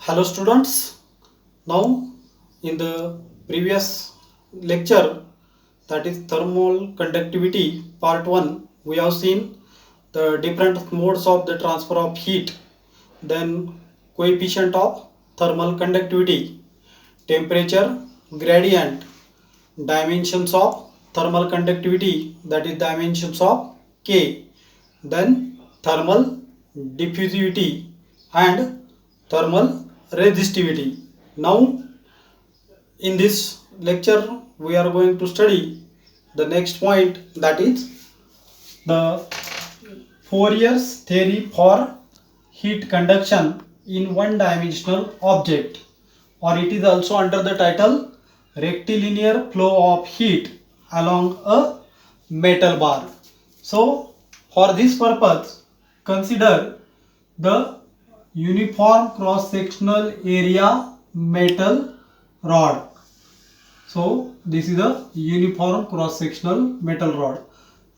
Hello students. Now in the previous lecture, that is thermal conductivity part 1, we have seen the different modes of the transfer of heat, then coefficient of thermal conductivity, temperature gradient, dimensions of thermal conductivity, that is dimensions of K, then thermal diffusivity and thermal resistivity. Now in this lecture we are going to study the next point, that is the Fourier's theory for heat conduction in one dimensional object, or it is also under the title rectilinear flow of heat along a metal bar. So for this purpose, consider the uniform cross sectional area metal rod. So this is a uniform cross sectional metal rod,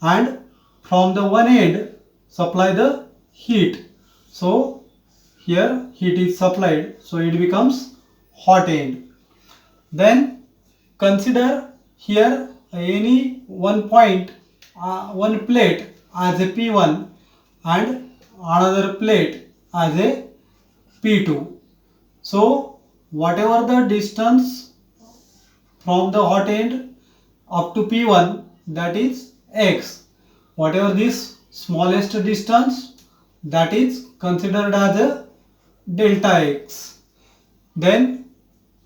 and from the one end supply the heat. So here heat is supplied, so it becomes hot end. Then consider here any one point, one plate as a P1 and another plate as a P2. So whatever the distance from the hot end up to P1, that is X. Whatever this smallest distance, that is considered as a delta X. Then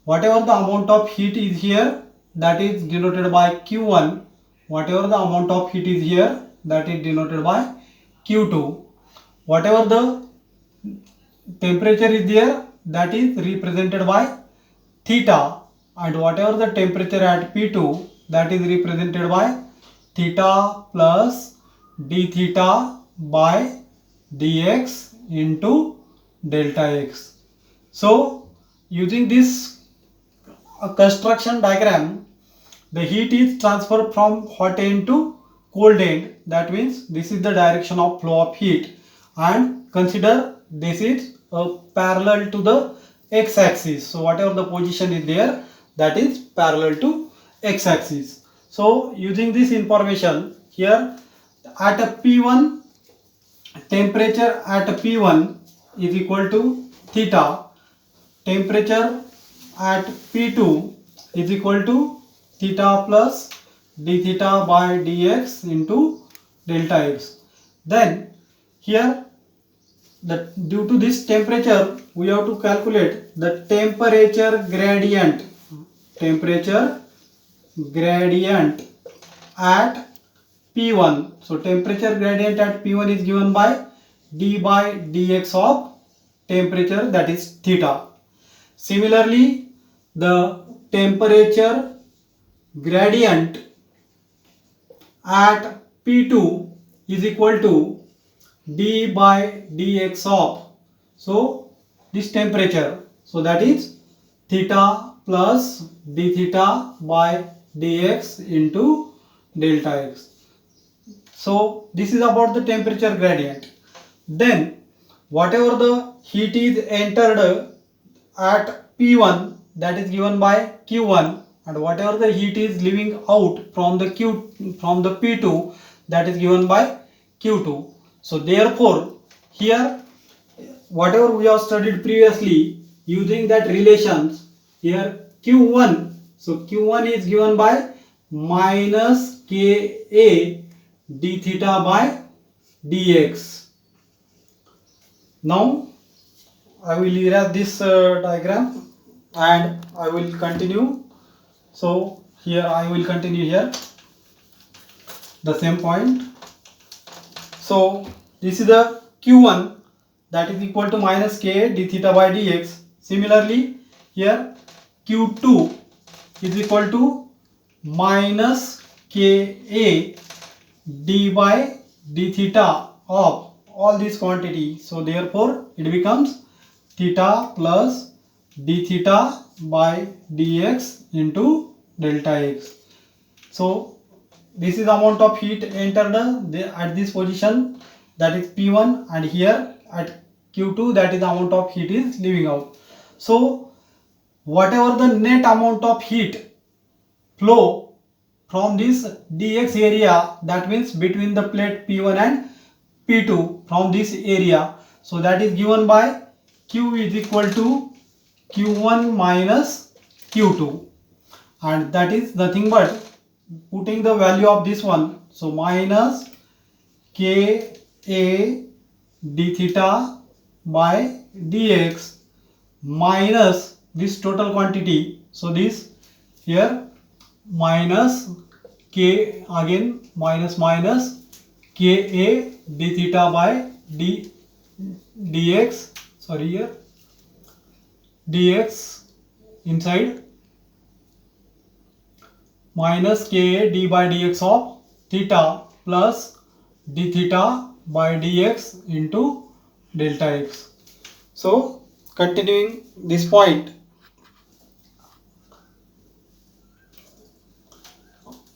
whatever the amount of heat is here, that is denoted by Q1. Whatever the amount of heat is here, that is denoted by Q2. Whatever the temperature is there, that is represented by theta, and whatever the temperature at P2, that is represented by theta plus d theta by dx into delta x. So using this construction diagram, the heat is transferred from hot end to cold end. That means this is the direction of flow of heat, and consider this is parallel to the x-axis. So whatever the position is there, that is parallel to x-axis. So using this information here, at a P1, temperature at P1 is equal to theta, temperature at P2 is equal to theta plus d theta by dx into delta x. Then here, due to this temperature, we have to calculate the temperature gradient at P1. So temperature gradient at P1 is given by d by dx of temperature, that is theta. Similarly, the temperature gradient at P2 is equal to d by dx of, so this temperature, so that is theta plus d theta by dx into delta x. So this is about the temperature gradient. Then whatever the heat is entered at P1, that is given by Q1, and whatever the heat is leaving out from the P2, that is given by Q2. So therefore here, whatever we have studied previously, using that relations, here Q1, so Q1 is given by minus Ka d theta by dx. Now I will erase this diagram and I will continue. So here I will continue here the same point. So this is the Q1, that is equal to minus K d theta by dx. Similarly here Q2 is equal to minus Ka d by d theta of all this quantity. So therefore it becomes theta plus d theta by dx into delta x. So this is the amount of heat entered at this position, that is P1, and here at Q2, that is the amount of heat is leaving out. So whatever the net amount of heat flow from this dx area, that means between the plate P1 and P2 from this area, so that is given by Q is equal to Q1 minus Q2, and that is nothing but putting the value of this one, so minus K A d theta by dx minus this total quantity, so this here minus k, again minus Ka d theta by dx, sorry, here dx inside minus Ka d by dx of theta plus d theta by dx into delta x. So continuing this point,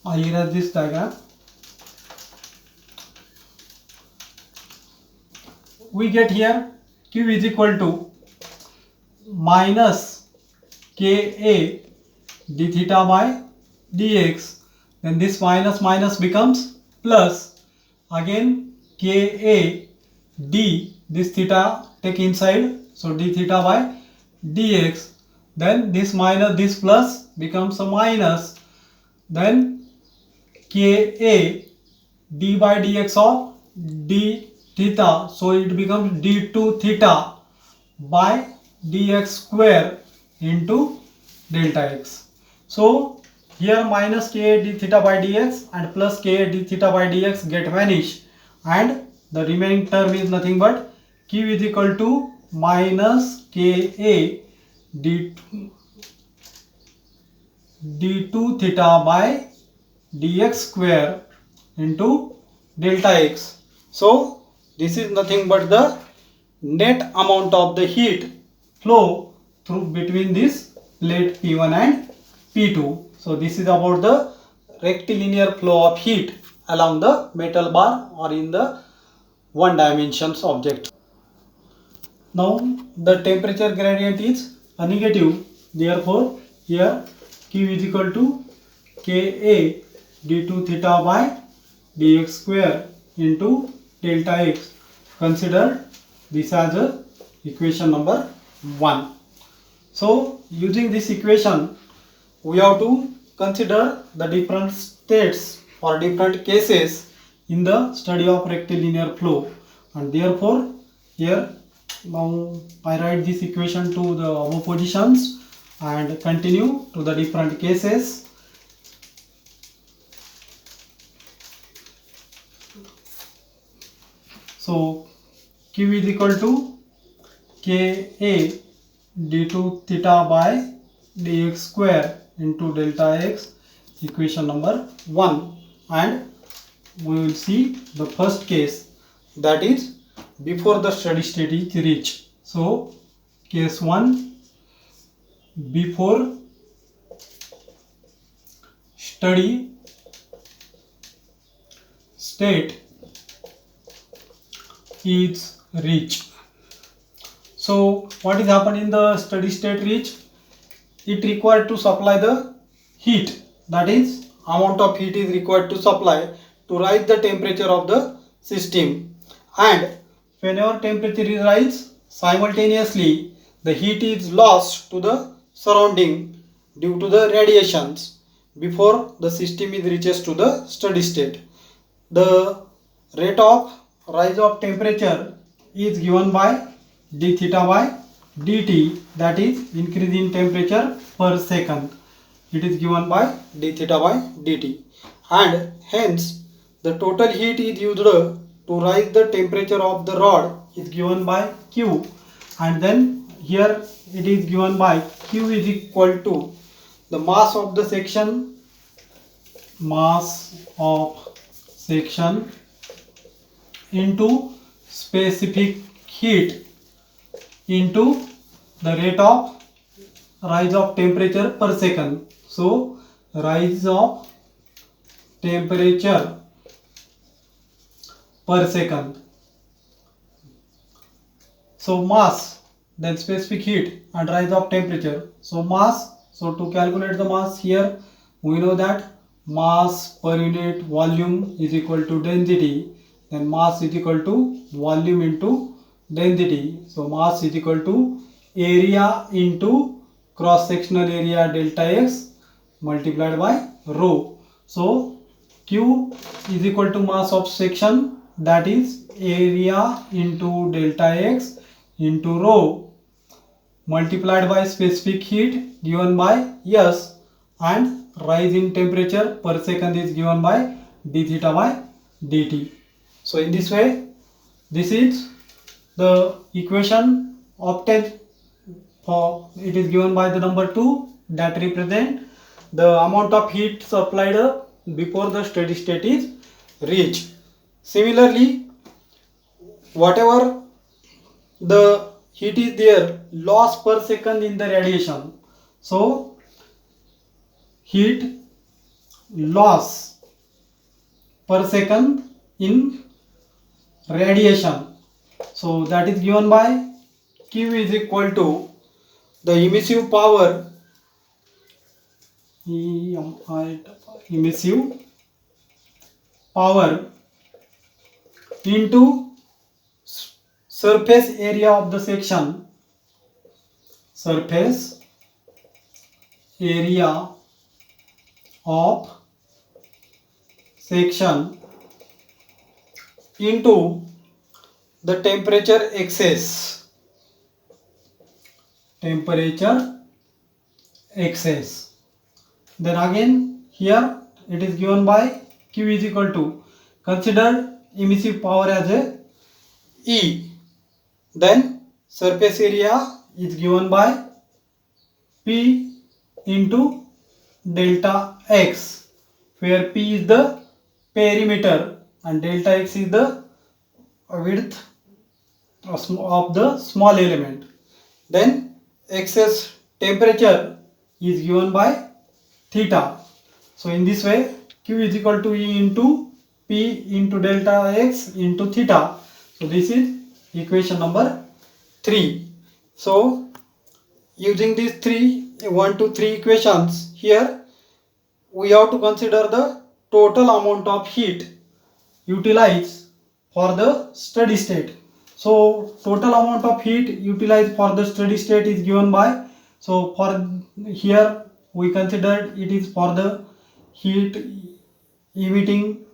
I erase this diagram. We get here Q is equal to minus Ka d theta by dx, then this minus minus becomes plus, again Ka d, this theta take inside, so d theta by dx, then this minus this plus becomes a minus, then Ka d by dx of d theta, so it becomes d2 theta by dx square into delta x. So here minus Ka d theta by dx and plus Ka d theta by dx get vanished, and the remaining term is nothing but Q is equal to minus Ka d2 theta by dx square into delta x. So this is nothing but the net amount of the heat flow through between this plate P1 and P2. So this is about the rectilinear flow of heat along the metal bar or in the one dimensions object. Now the temperature gradient is a negative, therefore here Q is equal to Ka d2 theta by dx square into delta x. Consider this as a equation number 1. So using this equation, we have to consider the different states or different cases in the study of rectilinear flow, and therefore here now I write this equation to the above positions and continue to the different cases. So Q is equal to Ka d2 theta by dx square into delta x, equation number 1, and we will see the first case, that is before the steady state is reached. So case 1, before steady state is reached. So what is happened in the steady state reach? It required to supply the heat, that is amount of heat is required to supply to rise the temperature of the system, and whenever temperature is rise, simultaneously the heat is lost to the surrounding due to the radiations before the system is reaches to the steady state. The rate of rise of temperature is given by d theta by dt, that is increase in temperature per second. It is given by d theta by dt, and hence the total heat is used to rise the temperature of the rod is given by Q, and then here it is given by Q is equal to the mass of the section, into specific heat into the rate of rise of temperature per second. So rise of temperature per second. So mass, then specific heat and rise of temperature. So mass, so to calculate the mass here, we know that mass per unit volume is equal to density, then mass is equal to volume into density. So mass is equal to area into cross sectional area delta x multiplied by rho. So Q is equal to mass of section, that is area into delta x into rho multiplied by specific heat given by S, and rise in temperature per second is given by d theta by dt. So in this way, this is the equation obtained for, it is given by the number 2 that represent the amount of heat supplied before the steady state is reached. Similarly, whatever the heat is there, loss per second in the radiation. So heat loss per second in radiation. So that is given by Q is equal to the emissive power, emissive power into surface area of the section, surface area of section into the temperature excess, temperature excess. Then again here it is given by Q is equal to, consider emissive power as a E, then surface area is given by P into delta x, where P is the perimeter and delta x is the width of the small element. Then excess temperature is given by theta. So in this way, Q is equal to E into P into delta x into theta. So this is equation number 3. So using these 1 to 3 equations, here we have to consider the total amount of heat utilized for the steady state. So total amount of heat utilized for the steady state is given by, so for here we considered it is for the heat emitting,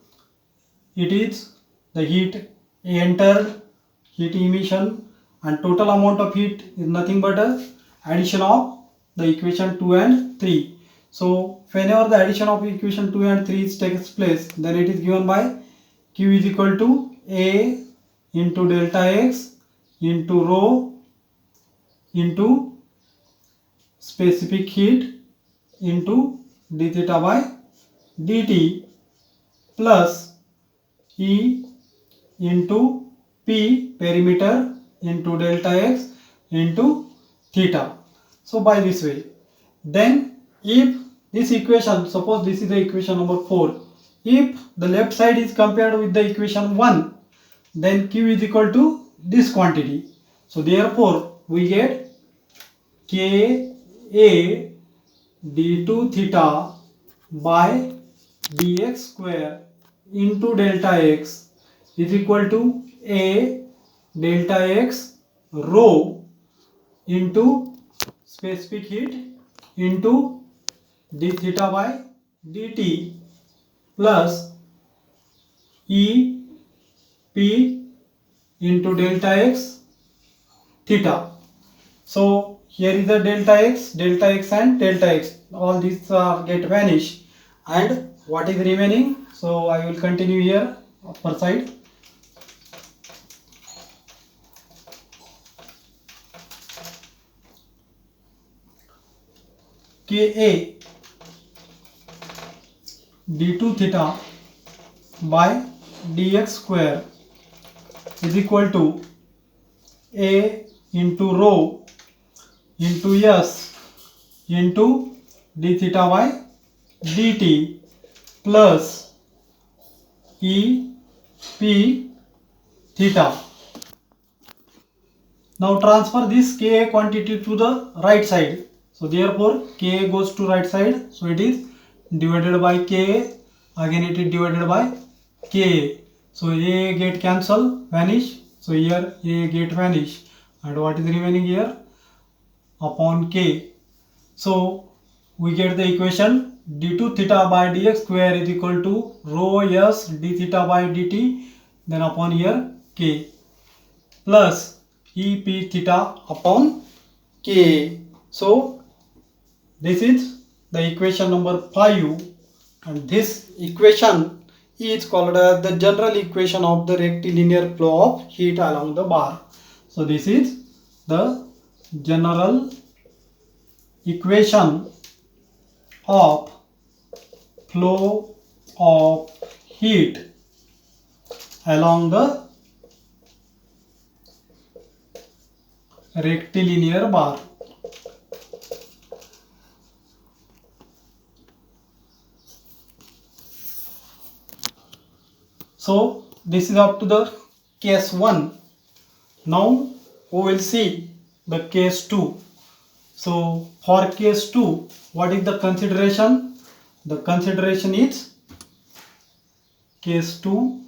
it is the heat entered, heat emission, and total amount of heat is nothing but a addition of the equation 2 and 3. So whenever the addition of equation 2 and 3 takes place, then it is given by Q is equal to A into delta x into rho into specific heat into d theta by dt plus E into P perimeter into delta x into theta. So by this way, then if this equation, suppose this is the equation number 4, if the left side is compared with the equation 1, then Q is equal to this quantity. So therefore we get K A d2 theta by dx square into delta x is equal to A delta x rho into specific heat into d theta by dt plus E P into delta x theta. So here is the delta x and delta x, all these get vanished, and what is remaining, so I will continue here upper side. Ka d2 theta by dx square is equal to A into rho into S into d theta by dt plus E P theta. Now transfer this Ka quantity to the right side. So therefore Ka goes to right side. So it is divided by Ka. Again it is divided by Ka. So A get cancel, vanish. So here A get vanish. And what is remaining here? Upon K. So we get the equation d2 theta by dx square is equal to rho s d theta by dt, then upon here K, plus e p theta upon K. So this is the equation number 5, and this equation is called as the general equation of the rectilinear flow of heat along the bar. So this is the general equation of flow of heat along the rectilinear bar. So this is up to the case 1. Now we will see the case 2. So for case 2, what is the consideration? The consideration is case 2,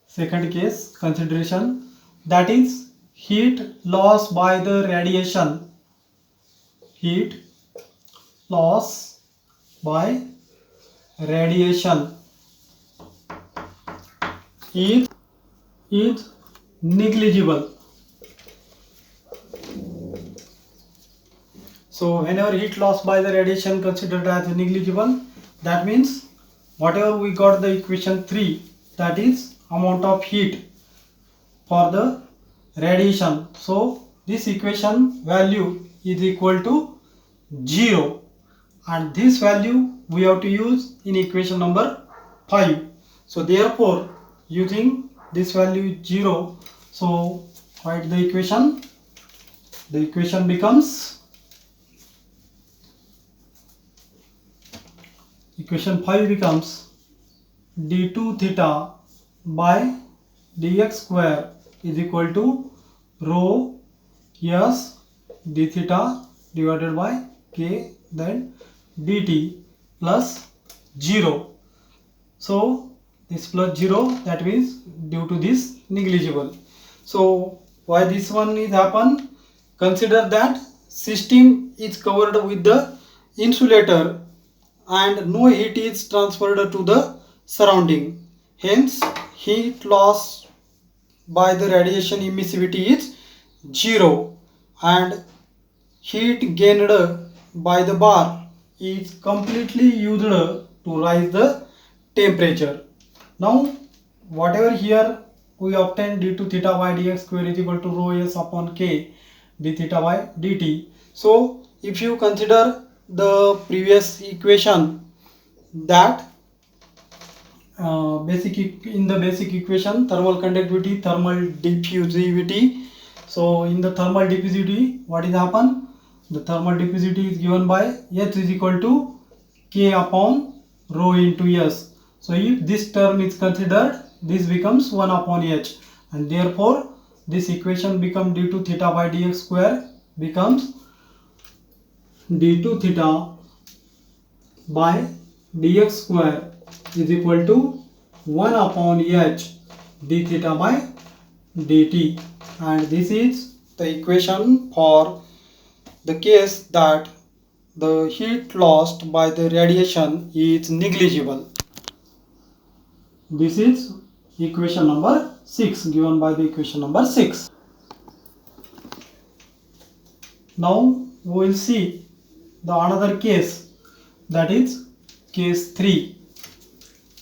second case consideration, that is heat loss by the radiation. Heat loss by radiation is negligible. So whenever heat loss by the radiation considered as negligible, that means whatever we got the equation 3, that is amount of heat for the radiation. So this equation value is equal to 0, and this value we have to use in equation number 5. So therefore using this value 0, so write the equation. The equation becomes, equation 5 becomes d2 theta by dx square is equal to rho s d theta divided by k, then dt, plus 0. So this plus 0, that means due to this negligible. So why this one is happen? Consider that system is covered with the insulator and no heat is transferred to the surrounding. Hence heat loss by the radiation emissivity is 0, and heat gained by the bar is completely used to rise the temperature. Now whatever here we obtain d2 theta by dx square is equal to rho s upon k d theta by dt. So if you consider the previous equation, that in the basic equation, thermal conductivity, thermal diffusivity. So in the thermal diffusivity, what is happen? The thermal diffusivity is given by H is equal to K upon rho into S. So if this term is considered, this becomes 1 upon H, and therefore this equation become d2 theta by dx square becomes d2 theta by dx square is equal to 1 upon h d theta by dt, and this is the equation for the case that the heat lost by the radiation is negligible. This is equation number 6 given by the equation number 6. Now we will see the another case, that is case 3.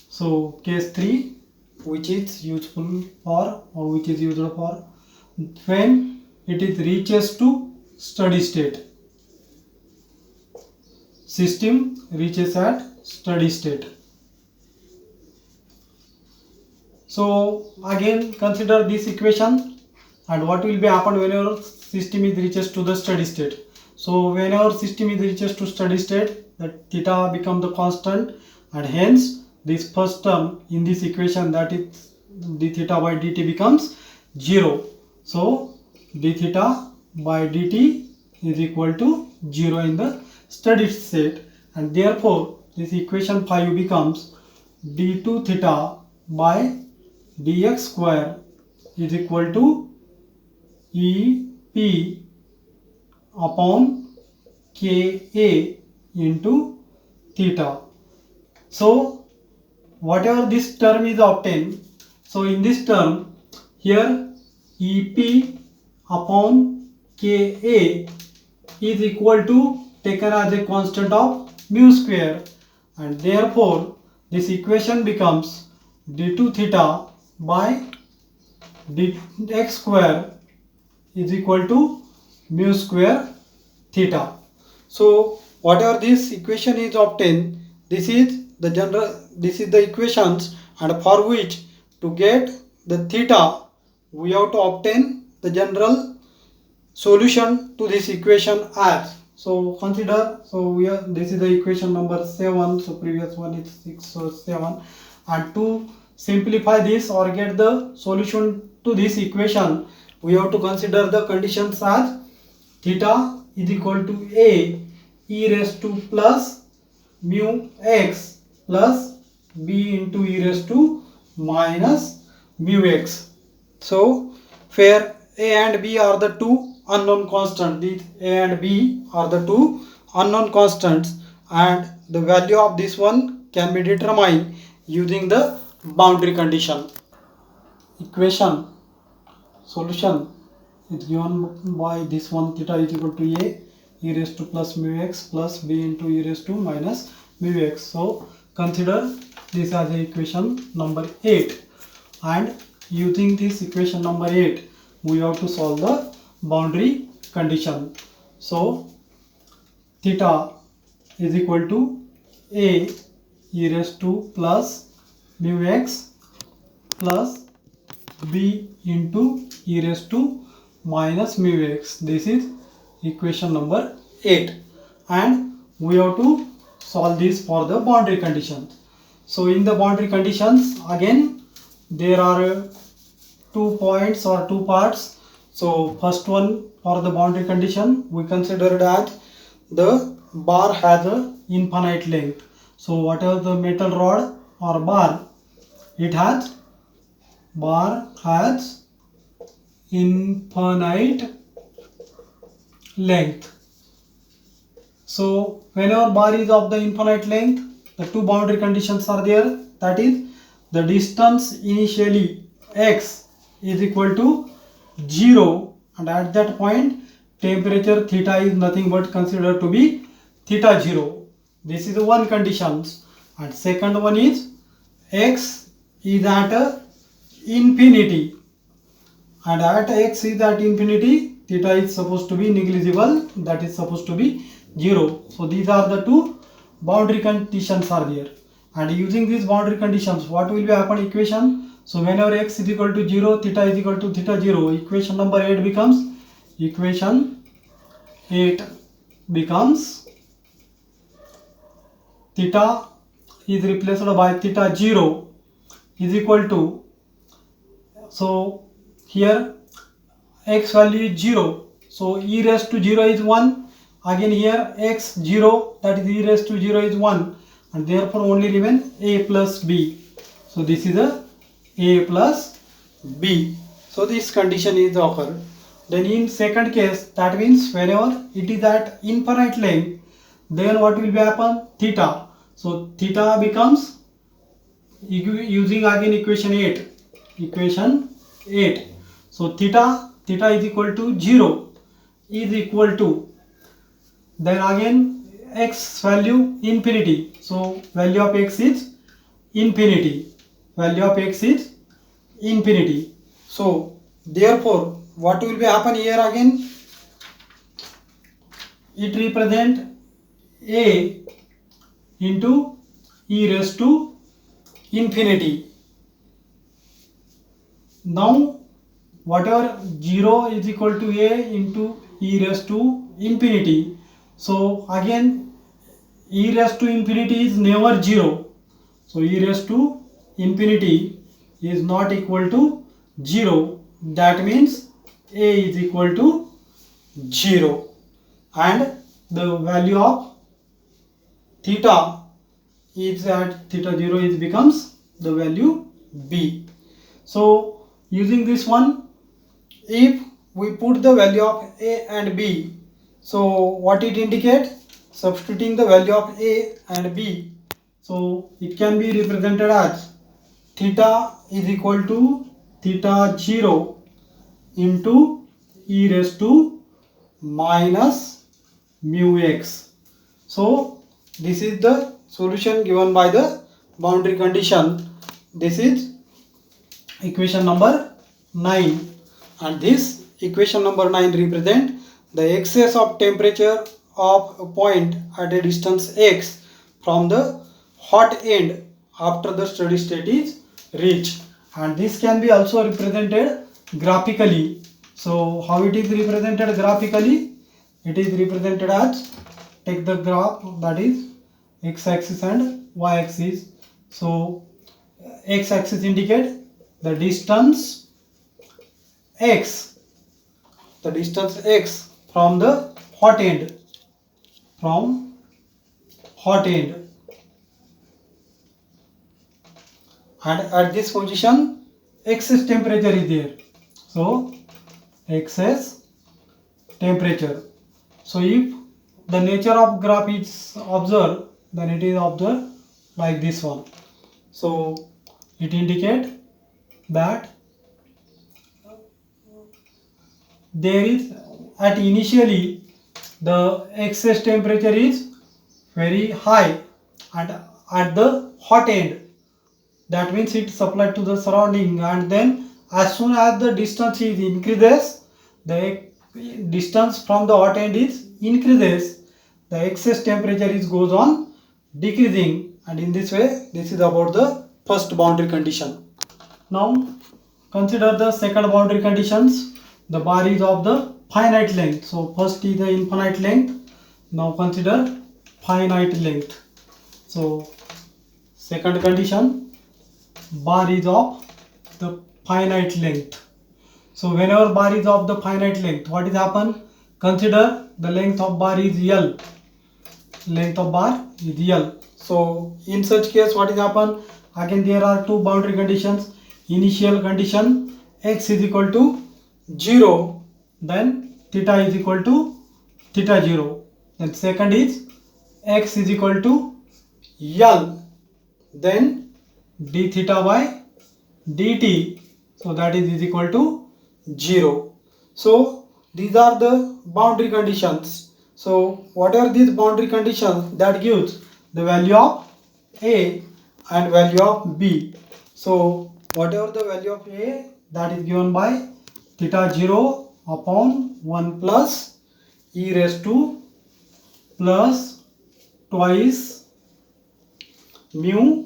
So case 3, which is useful for, or which is used for when it is reaches to steady state. System reaches at steady state. So again consider this equation, and what will be happen whenever system is reaches to the steady state. So whenever system is reaches to steady state, that theta become the constant, and hence this first term in this equation, that is d theta by dt, becomes 0. So d theta by dt is equal to 0 in the steady state, and therefore this equation 5 becomes d2 theta by dx square is equal to EP upon Ka into theta. So whatever this term is obtained, so in this term here EP upon Ka is equal to taken as a constant of mu square, and therefore this equation becomes d2 theta by dx square is equal to mu square theta. So whatever this equation is obtained, this is the equations, and for which to get the theta we have to obtain the general solution to this equation as. So consider, so this is the equation number 7, so previous one is 6, so 7, and to simplify this or get the solution to this equation, we have to consider the conditions as theta is equal to a e raised to plus mu x plus b into e raised to minus mu x. So where a and b are the two unknown constants, these a and b are the two unknown constants, and the value of this one can be determined using the boundary condition. Equation solution is given by this one, theta is equal to a e raised to plus mu x plus b into e raised to minus mu x. So consider this as the equation number 8, and using this equation number 8 we have to solve the boundary condition. So theta is equal to a e raised to plus mu x plus b into e raised to minus mu x. This is equation number 8, and we have to solve this for the boundary conditions. So in the boundary conditions, again there are 2 points or 2 parts. So first one, for the boundary condition, we consider that the bar has a infinite length. So whatever the metal rod or bar, it has, bar has infinite length. So whenever bar is of the infinite length, the two boundary conditions are there, that is the distance initially x is equal to 0, and at that point temperature theta is nothing but considered to be theta 0. This is one condition, and second one is x is at infinity, and at x is at infinity theta is supposed to be negligible, that is supposed to be 0. So these are the two boundary conditions are there, and using these boundary conditions, what will be happen equation? So whenever x is equal to 0, theta is equal to theta 0, equation number 8 becomes, equation 8 becomes theta is replaced by theta 0 is equal to, so here x value is 0, so e raised to 0 is 1, again here x 0, that is e raised to 0 is 1, and therefore only remain a plus b. So this is a plus b. So this condition is occurred. Then in second case, that means whenever it is at infinite length, then what will be happen? Theta. So theta becomes, using again equation 8, equation 8. So theta is equal to 0 is equal to, then again x value infinity, so value of x is infinity, value of x is infinity. So therefore what will be happen here again? It represent a into e raised to infinity. Now whatever 0 is equal to a into e raised to infinity, so again e raised to infinity is never 0, so e raised to infinity is not equal to 0. That means A is equal to 0 and the value of theta is at theta 0 is becomes the value B. So using this one, if we put the value of A and B, so what it indicate? Substituting the value of A and B, so it can be represented as theta is equal to theta 0 into e raised to minus mu x. So this is the solution given by the boundary condition. This is equation number 9, and this equation number 9 represent the excess of temperature of a point at a distance x from the hot end after the steady state is reached, and this can be also represented graphically. So how it is represented graphically? It is represented as, take the graph, that is x-axis and y-axis. So x-axis indicate the distance x, from the hot end, and at this position excess temperature is there. So excess temperature. So if the nature of graph is observed, then it is observed like this one. So it indicates that there is, at initially the excess temperature is very high, and at the hot end, that means it supplied to the surrounding, and then as soon as the distance is increases, the distance from the hot end is increases, the excess temperature is goes on decreasing, and in this way this is about the first boundary condition. Now consider the second boundary conditions. The bar is of the finite length. So first is the infinite length. Now consider finite length. So second condition, bar is of the finite length. So whenever bar is of the finite length, what is happen? Consider the length of bar is L. Length of bar is L. So in such case, what is happen? Again, there are two boundary conditions. Initial condition, x is equal to 0, then theta is equal to theta 0. Then second is x is equal to L, then d theta by dt, so that is equal to 0. So these are the boundary conditions. So what are these boundary conditions? That gives the value of A and value of B. So whatever the value of A, that is given by theta 0 upon 1 plus e raised to plus twice mu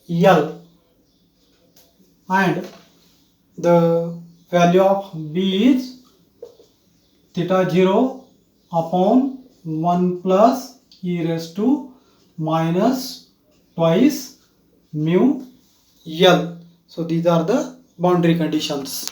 L, and the value of B is theta 0 upon 1 plus e raised to minus twice mu L. So these are the boundary conditions.